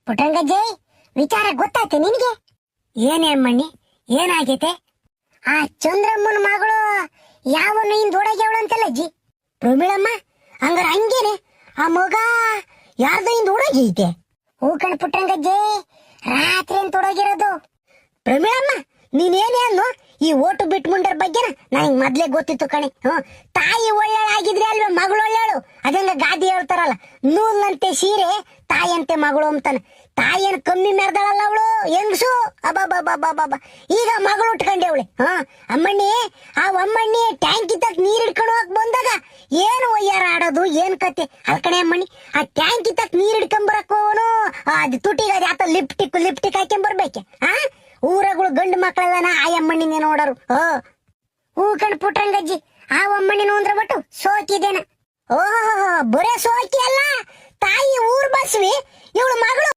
ಪುಟ್ಟಂಗಜ್ಜಿ, ವಿಚಾರ ಗೊತ್ತಾಯ್ತು ನಿನಗೆ? ಏನೇ ಅಮ್ಮಣ್ಣಿ, ಏನಾಗೈತೆ? ಆ ಚಂದ್ರಮ್ಮನ ಮಗಳು ಯಾವನು ಇಂದ ಓಡಾಗ್ಯವಳು ಅಂತಲ್ಲ ಅಜ್ಜಿ. ಪ್ರಮೀಳಮ್ಮ, ಹಂಗಾರ ಹಂಗೇನೆ ಆ ಮಗ ಯಾರ್ದೋ ಇಂದ ಓಡಾಗೈತೆ. ಹೂ ಕಣ್ ಪುಟ್ಟಂಗಜ್ಜಿ, ರಾತ್ರಿ ಅಂತ ಓಡಾಗಿರೋದು. ಪ್ರಮೀಳಮ್ಮ, ನೀನೇನೇ ಅನ್ನು ಈ ಓಟು ಬಿಟ್ಟು ಮುಂಡರ್ ಬಗ್ಗೆ ನನಗೆ ಮೊದ್ಲೇ ಗೊತ್ತಿತ್ತು ಕಣೆ. ತಾಯಿ ಒಳ್ಳೆಳಾಗಿದ್ರೆ ಅಲ್ವೇ ಮಗಳು ಒಳ್ಳೆಳು. ಅದಂಗ ಗಾದಿ ಹೇಳ್ತಾರಲ್ಲ, ನೂಲಂತೆ ಸೀರೆ ತಾಯಿಯಂತೆ ಮಗಳು ಅಂತಾನೆ. ತಾಯಿಯನ್ನು ಕಮ್ಮಿ ಮೆರ್ದಾಳಲ್ಲ ಅವಳು ಹೆಂಗಸು. ಅಬ್ಬಬ್ಬಬ್ಬಬ್ಬ, ಈಗ ಮಗಳು ಉಟ್ಕೊಂಡವಳೆ. ಅಮ್ಮಣ್ಣಿ, ಆ ಅಮ್ಮಣ್ಣಿ ಟ್ಯಾಂಕಿ ತಕ್ ನೀರ್ ಹಿಡ್ಕೊಂಡು ಹೋಗಕ್ ಬಂದಾಗ ಏನು ಒಯ್ಯಾರ ಆಡೋದು, ಏನ್ ಕತೆ ಅಲ್ ಕಣೆ ಅಮ್ಮಣ್ಣಿ. ಆ ಟ್ಯಾಂಕಿ ತಕ್ ನೀರ್ ಹಿಡ್ಕೊಂಬರಕೋನು ಅದು ತುಟಿಗೆ ಅದು ಯಾತ ಲಿಪ್ಟಿಕ್ ಹಾಕೊಂಬರ್ಬೇಕೆ. ಊರಗಳು ಗಂಡು ಮಕ್ಕಳದನ ಆ ಅಮ್ಮಣ್ಣಿನೇ ನೋಡರು. ಹೂ ಕಣ್ ಪುಟ್ರಂಗಜ್ಜಿ, ಆ ಅಮ್ಮಣ್ಣಿನ ಅಂದ್ರೆ ಬಿಟ್ಟು ಸೋಕಿದೇನ. ಓಹೋ, ಬರೇ ಸೋಕಿ ಅಲ್ಲ, ತಾಯಿ ಊರ್ ಬಸ್ವಿ ಇವಳು ಮಗಳು.